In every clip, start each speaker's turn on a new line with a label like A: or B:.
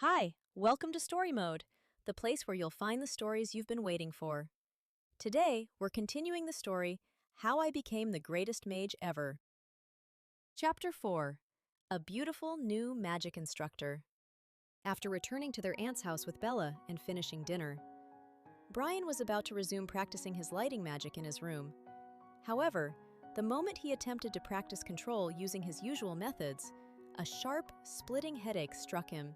A: Hi, welcome to Story Mode, the place where you'll find the stories you've been waiting for. Today, we're continuing the story, How I Became the Greatest Mage Ever. Chapter 4. A Beautiful New Magic Instructor. After returning to their aunt's house with Bella and finishing dinner, Bryan was about to resume practicing his lighting magic in his room. However, the moment he attempted to practice control using his usual methods, a sharp, splitting headache struck him.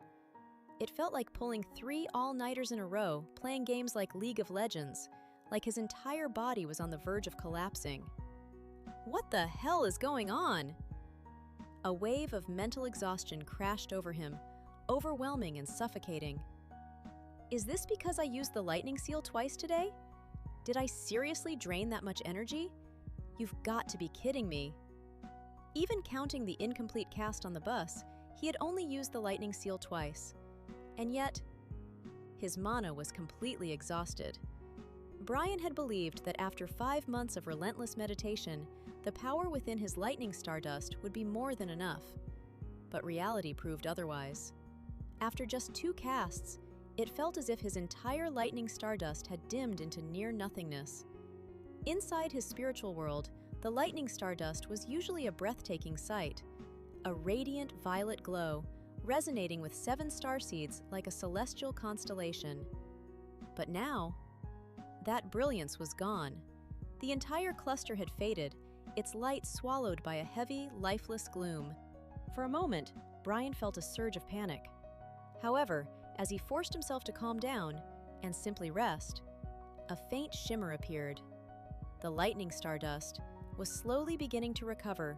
A: It felt like pulling 3 all-nighters in a row, playing games like League of Legends, like his entire body was on the verge of collapsing. What the hell is going on? A wave of mental exhaustion crashed over him, overwhelming and suffocating. Is this because I used the lightning seal twice today? Did I seriously drain that much energy? You've got to be kidding me. Even counting the incomplete cast on the bus, he had only used the lightning seal twice. And yet, his mana was completely exhausted. Bryan had believed that after 5 months of relentless meditation, the power within his lightning stardust would be more than enough. But reality proved otherwise. After just 2 casts, it felt as if his entire lightning stardust had dimmed into near nothingness. Inside his spiritual world, the lightning stardust was usually a breathtaking sight, a radiant violet glow, resonating with 7 starseeds like a celestial constellation. But now, that brilliance was gone. The entire cluster had faded, its light swallowed by a heavy, lifeless gloom. For a moment, Bryan felt a surge of panic. However, as he forced himself to calm down and simply rest, a faint shimmer appeared. The lightning stardust was slowly beginning to recover.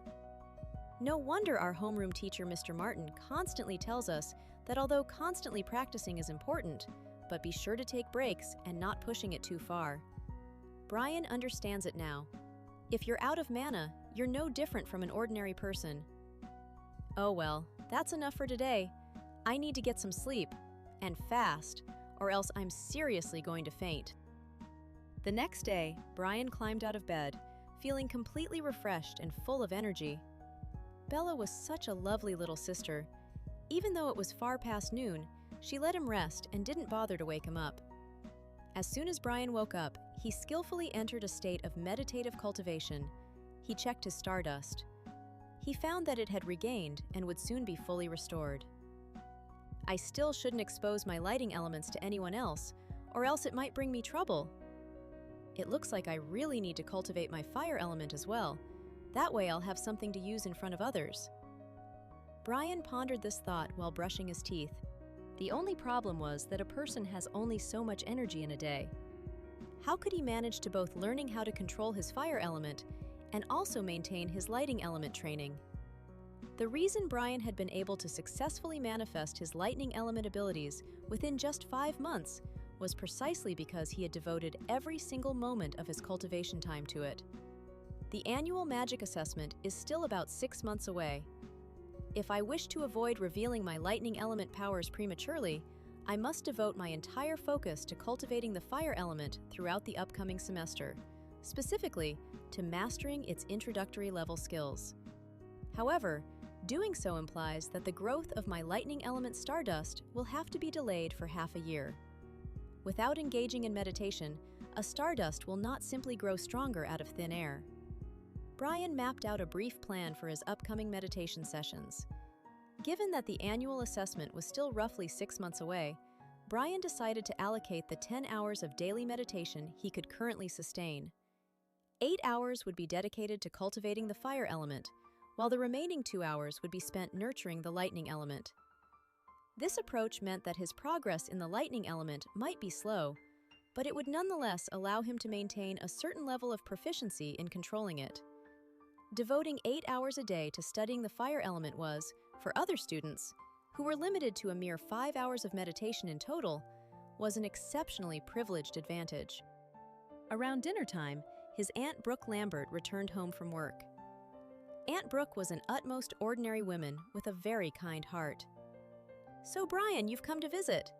A: No wonder our homeroom teacher, Mr. Martin, constantly tells us that although constantly practicing is important, but be sure to take breaks and not pushing it too far. Bryan understands it now. If you're out of mana, you're no different from an ordinary person. Oh well, that's enough for today. I need to get some sleep, and fast, or else I'm seriously going to faint. The next day, Bryan climbed out of bed, feeling completely refreshed and full of energy. Bella was such a lovely little sister. Even though it was far past noon, she let him rest and didn't bother to wake him up. As soon as Bryan woke up, he skillfully entered a state of meditative cultivation. He checked his stardust. He found that it had regained and would soon be fully restored. I still shouldn't expose my lighting elements to anyone else, or else it might bring me trouble. It looks like I really need to cultivate my fire element as well. That way I'll have something to use in front of others. Bryan pondered this thought while brushing his teeth. The only problem was that a person has only so much energy in a day. How could he manage to both learning how to control his fire element and also maintain his lighting element training? The reason Bryan had been able to successfully manifest his lightning element abilities within just 5 months was precisely because he had devoted every single moment of his cultivation time to it. The annual magic assessment is still about 6 months away. If I wish to avoid revealing my lightning element powers prematurely, I must devote my entire focus to cultivating the fire element throughout the upcoming semester, specifically to mastering its introductory level skills. However, doing so implies that the growth of my lightning element stardust will have to be delayed for half a year. Without engaging in meditation, a stardust will not simply grow stronger out of thin air. Bryan mapped out a brief plan for his upcoming meditation sessions. Given that the annual assessment was still roughly 6 months away, Bryan decided to allocate the 10 hours of daily meditation he could currently sustain. 8 hours would be dedicated to cultivating the fire element, while the remaining 2 hours would be spent nurturing the lightning element. This approach meant that his progress in the lightning element might be slow, but it would nonetheless allow him to maintain a certain level of proficiency in controlling it. Devoting 8 hours a day to studying the fire element was, for other students, who were limited to a mere 5 hours of meditation in total, was an exceptionally privileged advantage. Around dinner time, his Aunt Brooke Lambert returned home from work. Aunt Brooke was an utmost ordinary woman with a very kind heart. "So Bryan, you've come to visit.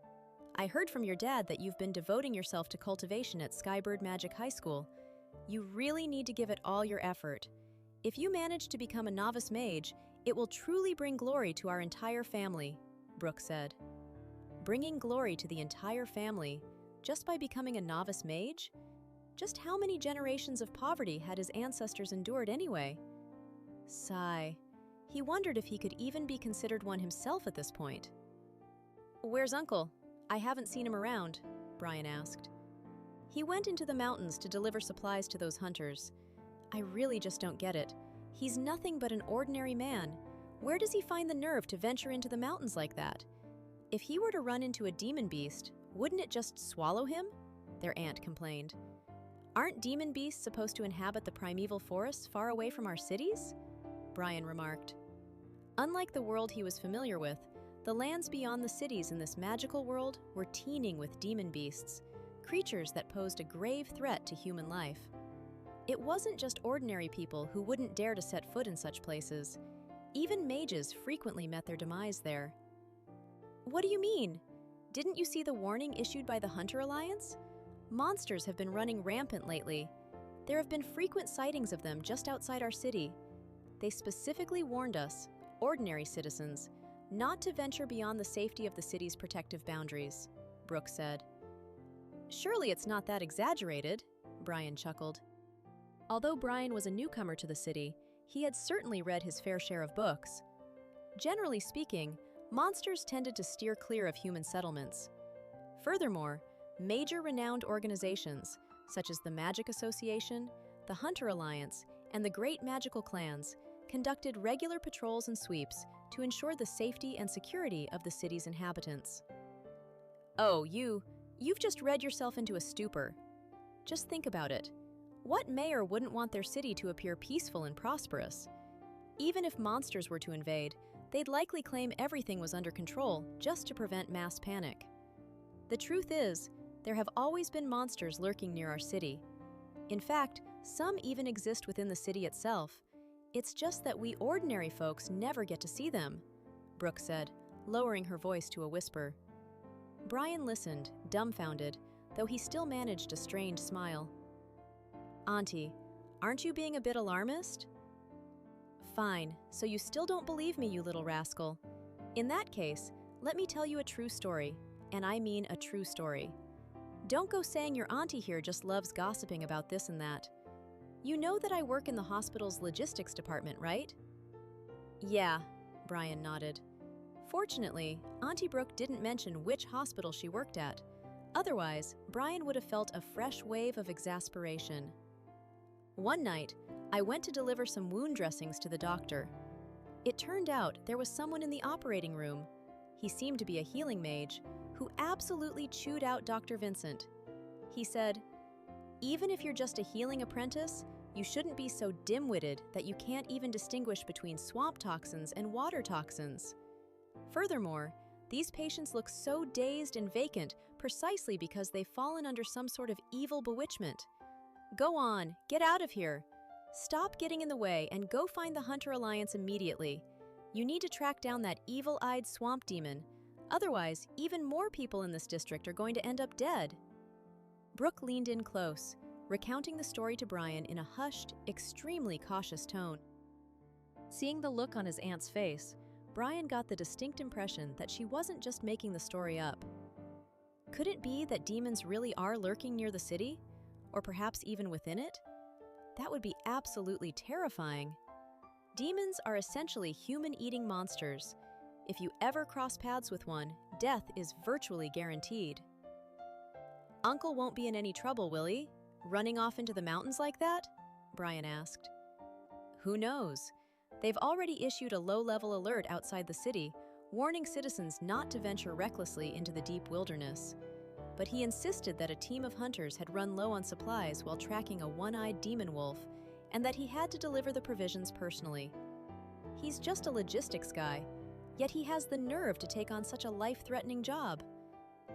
A: I heard from your dad that you've been devoting yourself to cultivation at Skybird Magic High School. You really need to give it all your effort. If you manage to become a novice mage, it will truly bring glory to our entire family," Brooke said. bringing glory to the entire family just by becoming a novice mage? Just how many generations of poverty had his ancestors endured anyway? Sigh. He wondered if he could even be considered one himself at this point. "Where's Uncle? I haven't seen him around," Bryan asked. "He went into the mountains to deliver supplies to those hunters. I really just don't get it. He's nothing but an ordinary man. Where does he find the nerve to venture into the mountains like that? If he were to run into a demon beast, wouldn't it just swallow him?" their aunt complained. "Aren't demon beasts supposed to inhabit the primeval forests far away from our cities?" Bryan remarked. Unlike the world he was familiar with, the lands beyond the cities in this magical world were teeming with demon beasts, creatures that posed a grave threat to human life. It wasn't just ordinary people who wouldn't dare to set foot in such places. Even mages frequently met their demise there. "What do you mean? Didn't you see the warning issued by the Hunter Alliance? Monsters have been running rampant lately. There have been frequent sightings of them just outside our city. They specifically warned us, ordinary citizens, not to venture beyond the safety of the city's protective boundaries," Brooke said. "Surely it's not that exaggerated," Bryan chuckled. Although Bryan was a newcomer to the city, he had certainly read his fair share of books. Generally speaking, monsters tended to steer clear of human settlements. Furthermore, major renowned organizations, such as the Magic Association, the Hunter Alliance, and the Great Magical Clans, conducted regular patrols and sweeps to ensure the safety and security of the city's inhabitants. "Oh, you've just read yourself into a stupor. Just think about it. What mayor wouldn't want their city to appear peaceful and prosperous? Even if monsters were to invade, they'd likely claim everything was under control just to prevent mass panic. The truth is, there have always been monsters lurking near our city. In fact, some even exist within the city itself. It's just that we ordinary folks never get to see them," Brooke said, lowering her voice to a whisper. Bryan listened, dumbfounded, though he still managed a strained smile. "Auntie, aren't you being a bit alarmist?" "Fine, so you still don't believe me, you little rascal. In that case, let me tell you a true story, and I mean a true story. Don't go saying your auntie here just loves gossiping about this and that. You know that I work in the hospital's logistics department, right?" "Yeah," Bryan nodded. Fortunately, Auntie Brooke didn't mention which hospital she worked at. Otherwise, Bryan would have felt a fresh wave of exasperation. "One night, I went to deliver some wound dressings to the doctor. It turned out there was someone in the operating room. He seemed to be a healing mage, who absolutely chewed out Dr. Vincent. He said, 'Even if you're just a healing apprentice, you shouldn't be so dim-witted that you can't even distinguish between swamp toxins and water toxins. Furthermore, these patients look so dazed and vacant precisely because they've fallen under some sort of evil bewitchment. Go on, get out of here. Stop getting in the way and go find the Hunter Alliance immediately. You need to track down that evil-eyed swamp demon. Otherwise, even more people in this district are going to end up dead.'" Brooke leaned in close, recounting the story to Bryan in a hushed, extremely cautious tone. Seeing the look on his aunt's face, Bryan got the distinct impression that she wasn't just making the story up. Could it be that demons really are lurking near the city? Or perhaps even within it? That would be absolutely terrifying. Demons are essentially human-eating monsters. If you ever cross paths with one, death is virtually guaranteed. "Uncle won't be in any trouble, will he? Running off into the mountains like that?" Bryan asked. "Who knows? They've already issued a low-level alert outside the city, warning citizens not to venture recklessly into the deep wilderness. But he insisted that a team of hunters had run low on supplies while tracking a one-eyed demon wolf, and that he had to deliver the provisions personally. He's just a logistics guy, yet he has the nerve to take on such a life-threatening job.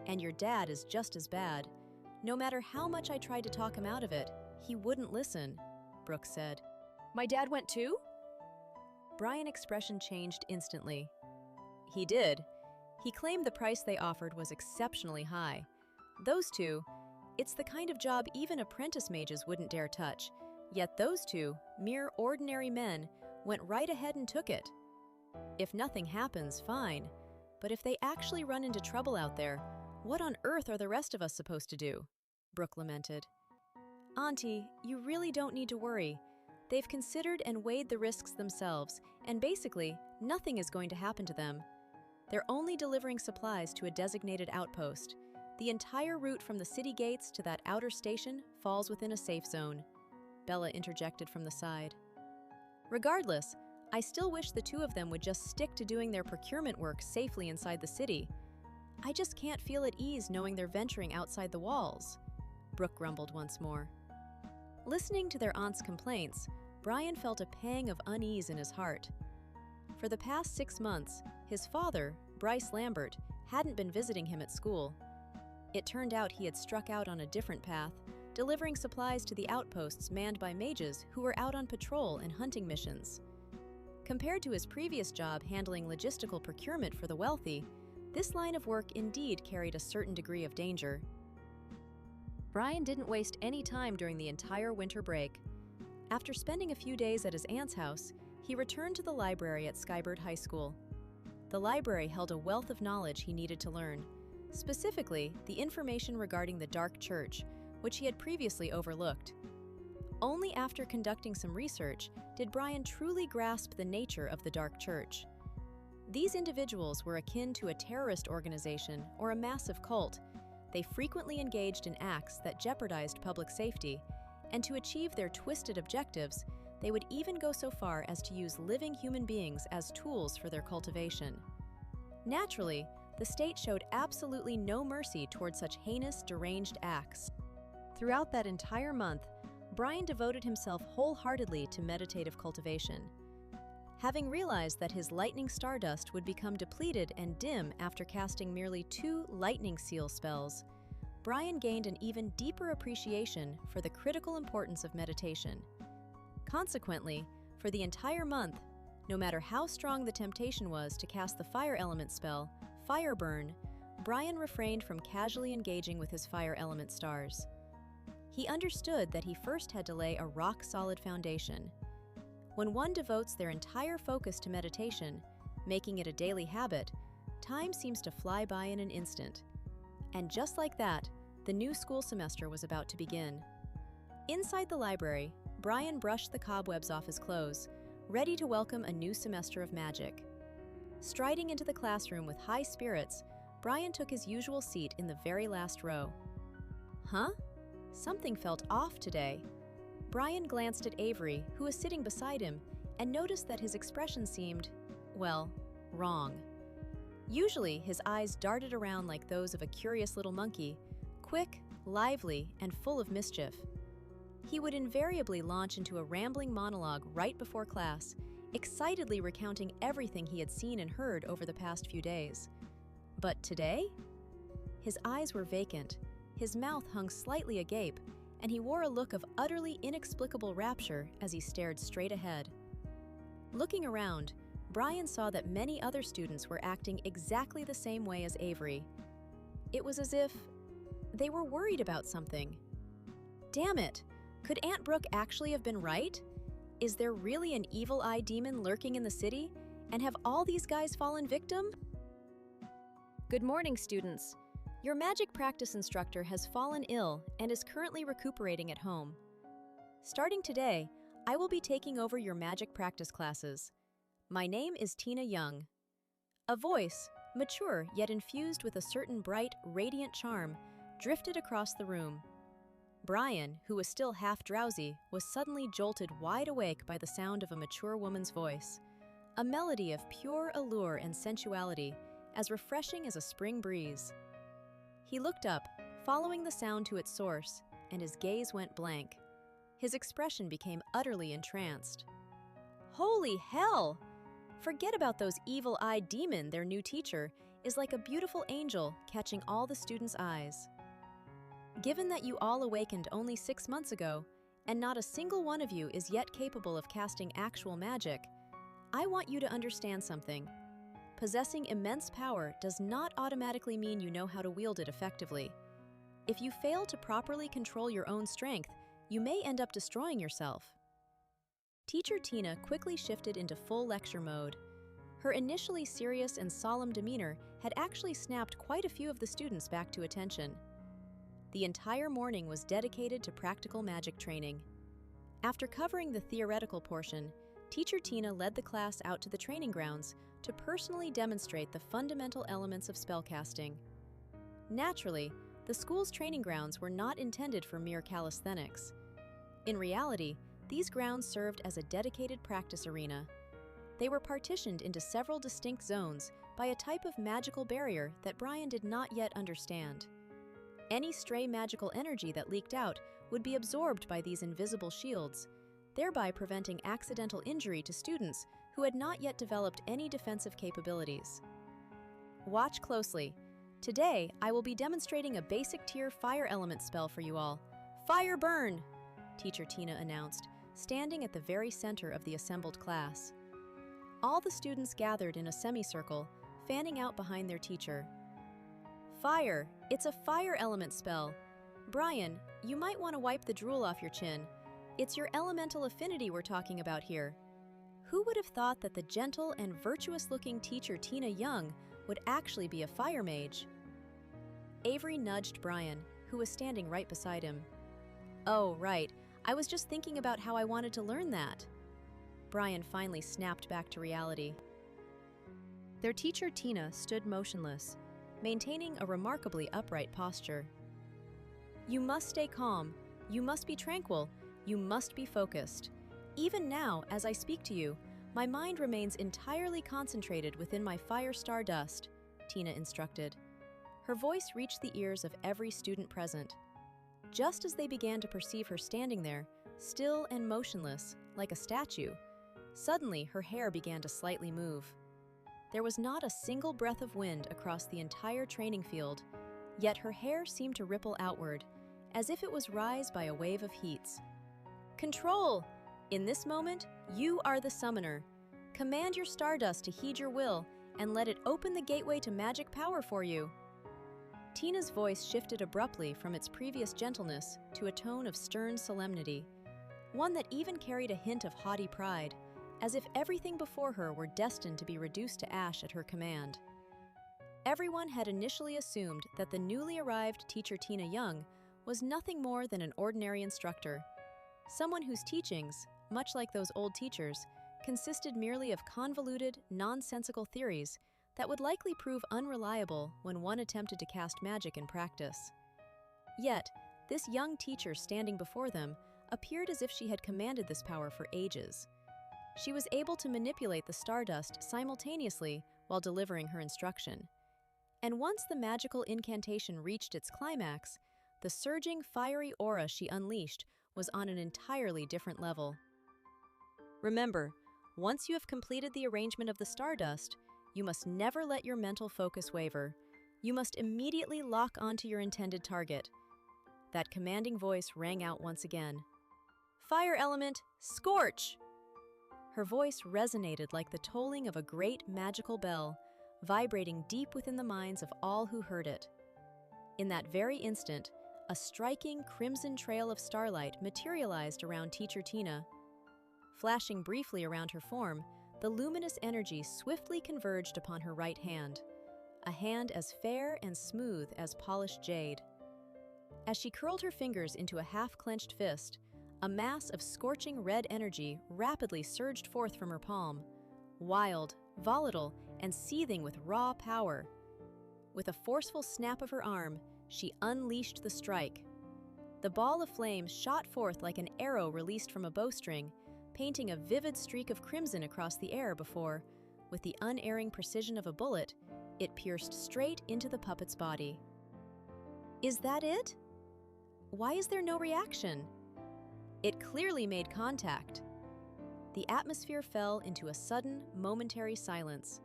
A: And your dad is just as bad. No matter how much I tried to talk him out of it, he wouldn't listen," Brooke said. "My dad went too?" Bryan's expression changed instantly. "He did. He claimed the price they offered was exceptionally high. Those two, it's the kind of job even apprentice mages wouldn't dare touch, yet those two, mere ordinary men, went right ahead and took it. If nothing happens, fine. But if they actually run into trouble out there, what on earth are the rest of us supposed to do? Brooke lamented. Auntie, you really don't need to worry. They've considered and weighed the risks themselves, and basically, nothing is going to happen to them. They're only delivering supplies to a designated outpost. The entire route from the city gates to that outer station falls within a safe zone. Bella interjected from the side. Regardless, I still wish the two of them would just stick to doing their procurement work safely inside the city. I just can't feel at ease knowing they're venturing outside the walls, Brooke grumbled once more. Listening to their aunt's complaints, Bryan felt a pang of unease in his heart. For the past 6 months, his father, Bryce Lambert, hadn't been visiting him at school. It turned out he had struck out on a different path, delivering supplies to the outposts manned by mages who were out on patrol and hunting missions. Compared to his previous job handling logistical procurement for the wealthy, this line of work indeed carried a certain degree of danger. Bryan didn't waste any time during the entire winter break. After spending a few days at his aunt's house, he returned to the library at Skybird High School. The library held a wealth of knowledge he needed to learn, specifically the information regarding the Dark Church, which he had previously overlooked. Only after conducting some research did Bryan truly grasp the nature of the Dark Church. These individuals were akin to a terrorist organization or a massive cult. They frequently engaged in acts that jeopardized public safety, and to achieve their twisted objectives, they would even go so far as to use living human beings as tools for their cultivation. Naturally, the state showed absolutely no mercy toward such heinous, deranged acts. Throughout that entire month, Bryan devoted himself wholeheartedly to meditative cultivation. Having realized that his lightning stardust would become depleted and dim after casting merely 2 lightning seal spells, Bryan gained an even deeper appreciation for the critical importance of meditation. Consequently, for the entire month, no matter how strong the temptation was to cast the fire element spell, Fire Burn, Bryan refrained from casually engaging with his fire element stars. He understood that he first had to lay a rock-solid foundation. When one devotes their entire focus to meditation, making it a daily habit, time seems to fly by in an instant. And just like that, the new school semester was about to begin. Inside the library, Bryan brushed the cobwebs off his clothes, ready to welcome a new semester of magic. Striding into the classroom with high spirits, Bryan took his usual seat in the very last row. Huh? Something felt off today. Bryan glanced at Avery, who was sitting beside him, and noticed that his expression seemed, well, wrong. Usually, his eyes darted around like those of a curious little monkey, quick, lively, and full of mischief. He would invariably launch into a rambling monologue right before class, excitedly recounting everything he had seen and heard over the past few days. But today? His eyes were vacant, his mouth hung slightly agape, and he wore a look of utterly inexplicable rapture as he stared straight ahead. Looking around, Bryan saw that many other students were acting exactly the same way as Avery. It was as if they were worried about something. Damn it! Could Aunt Brooke actually have been right? Is there really an evil eye demon lurking in the city? And have all these guys fallen victim? Good morning, students. Your magic practice instructor has fallen ill and is currently recuperating at home. Starting today, I will be taking over your magic practice classes. My name is Tina Young. A voice, mature yet infused with a certain bright, radiant charm, drifted across the room. Bryan, who was still half drowsy, was suddenly jolted wide awake by the sound of a mature woman's voice, a melody of pure allure and sensuality, as refreshing as a spring breeze. He looked up, following the sound to its source, and his gaze went blank. His expression became utterly entranced. Holy hell! Forget about those evil-eyed demon, their new teacher, is like a beautiful angel catching all the students' eyes. Given that you all awakened only 6 months ago, and not a single one of you is yet capable of casting actual magic, I want you to understand something. Possessing immense power does not automatically mean you know how to wield it effectively. If you fail to properly control your own strength, you may end up destroying yourself. Teacher Tina quickly shifted into full lecture mode. Her initially serious and solemn demeanor had actually snapped quite a few of the students back to attention. The entire morning was dedicated to practical magic training. After covering the theoretical portion, Teacher Tina led the class out to the training grounds to personally demonstrate the fundamental elements of spellcasting. Naturally, the school's training grounds were not intended for mere calisthenics. In reality, these grounds served as a dedicated practice arena. They were partitioned into several distinct zones by a type of magical barrier that Bryan did not yet understand. Any stray magical energy that leaked out would be absorbed by these invisible shields, thereby preventing accidental injury to students who had not yet developed any defensive capabilities. Watch closely. Today, I will be demonstrating a basic tier fire element spell for you all. Fire burn! Teacher Tina announced, standing at the very center of the assembled class. All the students gathered in a semicircle, fanning out behind their teacher. Fire! It's a fire element spell. Bryan, you might want to wipe the drool off your chin. It's your elemental affinity we're talking about here. Who would have thought that the gentle and virtuous-looking teacher Tina Young would actually be a fire mage? Avery nudged Bryan, who was standing right beside him. Oh, right. I was just thinking about how I wanted to learn that. Bryan finally snapped back to reality. Their teacher Tina stood motionless, maintaining a remarkably upright posture. You must stay calm. You must be tranquil. You must be focused. Even now, as I speak to you, my mind remains entirely concentrated within my fire star dust, Tina instructed. Her voice reached the ears of every student present. Just as they began to perceive her standing there, still and motionless, like a statue, suddenly her hair began to slightly move. There was not a single breath of wind across the entire training field, yet her hair seemed to ripple outward, as if it was raised by a wave of heats. Control! In this moment, you are the summoner. Command your stardust to heed your will and let it open the gateway to magic power for you. Tina's voice shifted abruptly from its previous gentleness to a tone of stern solemnity, one that even carried a hint of haughty pride, as if everything before her were destined to be reduced to ash at her command. Everyone had initially assumed that the newly arrived teacher Tina Young was nothing more than an ordinary instructor, someone whose teachings, much like those old teachers, consisted merely of convoluted, nonsensical theories that would likely prove unreliable when one attempted to cast magic in practice. Yet, this young teacher standing before them appeared as if she had commanded this power for ages. She was able to manipulate the stardust simultaneously while delivering her instruction. And once the magical incantation reached its climax, the surging, fiery aura she unleashed was on an entirely different level. Remember, once you have completed the arrangement of the stardust, you must never let your mental focus waver. You must immediately lock onto your intended target. That commanding voice rang out once again. Fire element, scorch! Her voice resonated like the tolling of a great magical bell, vibrating deep within the minds of all who heard it. In that very instant, a striking crimson trail of starlight materialized around teacher Tina. Flashing briefly around her form, the luminous energy swiftly converged upon her right hand, a hand as fair and smooth as polished jade. As she curled her fingers into a half-clenched fist, a mass of scorching red energy rapidly surged forth from her palm, wild, volatile, and seething with raw power. With a forceful snap of her arm, she unleashed the strike. The ball of flame shot forth like an arrow released from a bowstring, painting a vivid streak of crimson across the air before, with the unerring precision of a bullet, it pierced straight into the puppet's body. Is that it? Why is there no reaction? It clearly made contact. The atmosphere fell into a sudden, momentary silence.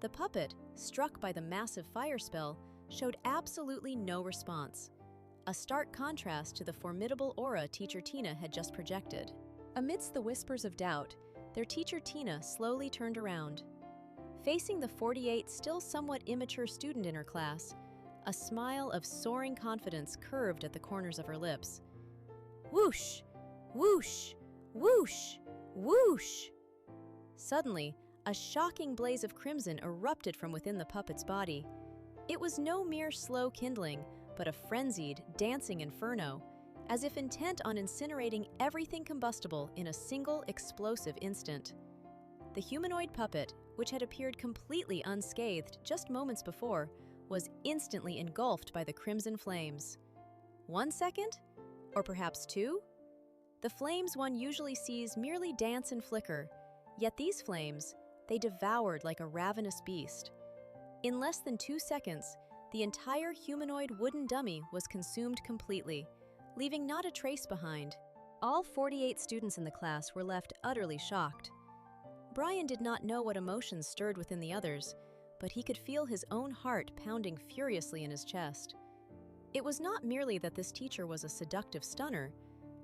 A: The puppet, struck by the massive fire spell, showed absolutely no response, a stark contrast to the formidable aura teacher Tina had just projected. Amidst the whispers of doubt, their teacher Tina slowly turned around. Facing the 48 still somewhat immature student in her class, a smile of soaring confidence curved at the corners of her lips. Whoosh! Whoosh! Whoosh! Whoosh! Suddenly, A shocking blaze of crimson erupted from within the puppet's body. It was no mere slow kindling, but a frenzied, dancing inferno, as if intent on incinerating everything combustible in a single explosive instant. The humanoid puppet, which had appeared completely unscathed just moments before, was instantly engulfed by the crimson flames. 1 second? Or perhaps 2? The flames one usually sees merely dance and flicker, yet these flames, they devoured like a ravenous beast. In less than 2 seconds, the entire humanoid wooden dummy was consumed completely, leaving not a trace behind. All 48 students in the class were left utterly shocked. Bryan did not know what emotions stirred within the others, but he could feel his own heart pounding furiously in his chest. It was not merely that this teacher was a seductive stunner.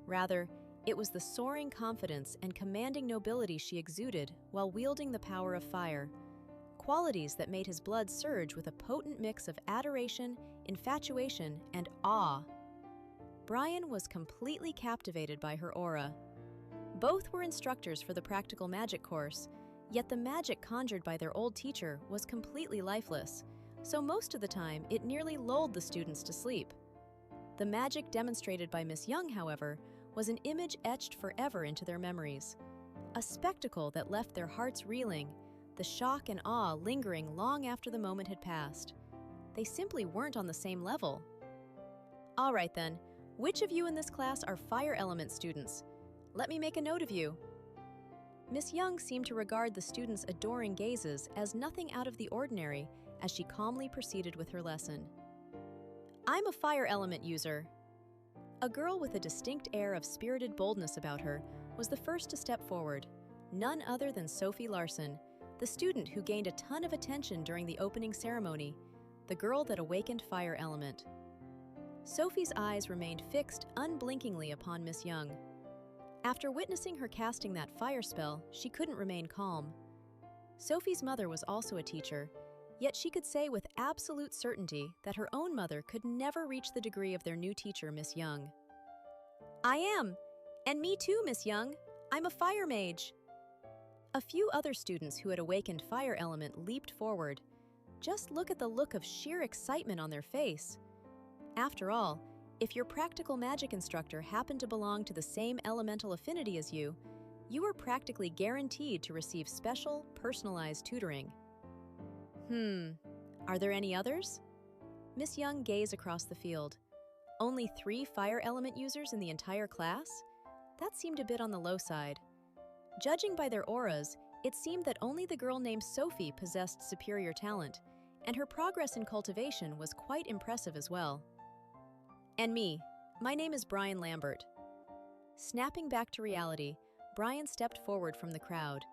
A: Rather, it was the soaring confidence and commanding nobility she exuded while wielding the power of fire, qualities that made his blood surge with a potent mix of adoration, infatuation, and awe. Bryan was completely captivated by her aura. Both were instructors for the practical magic course, yet the magic conjured by their old teacher was completely lifeless, so most of the time it nearly lulled the students to sleep. The magic demonstrated by Miss Young, however, was an image etched forever into their memories, a spectacle that left their hearts reeling, the shock and awe lingering long after the moment had passed. They simply weren't on the same level. All right then, which of you in this class are fire element students? Let me make a note of you. Miss Young seemed to regard the students' adoring gazes as nothing out of the ordinary as she calmly proceeded with her lesson. I'm a fire element user. A girl with a distinct air of spirited boldness about her was the first to step forward, none other than Sophie Larson, the student who gained a ton of attention during the opening ceremony, the girl that awakened fire element. Sophie's eyes remained fixed unblinkingly upon Miss Young. After witnessing her casting that fire spell, she couldn't remain calm. Sophie's mother was also a teacher, yet she could say with absolute certainty that her own mother could never reach the degree of their new teacher, Miss Young. I am! And me too, Miss Young! I'm a fire mage! A few other students who had awakened fire element leaped forward. Just look at the look of sheer excitement on their face. After all, if your practical magic instructor happened to belong to the same elemental affinity as you, you were practically guaranteed to receive special, personalized tutoring. Are there any others? Miss Young gazed across the field. Only 3 fire element users in the entire class? That seemed a bit on the low side. Judging by their auras, it seemed that only the girl named Sophie possessed superior talent, and her progress in cultivation was quite impressive as well. And me, my name is Bryan Lambert. Snapping back to reality, Bryan stepped forward from the crowd,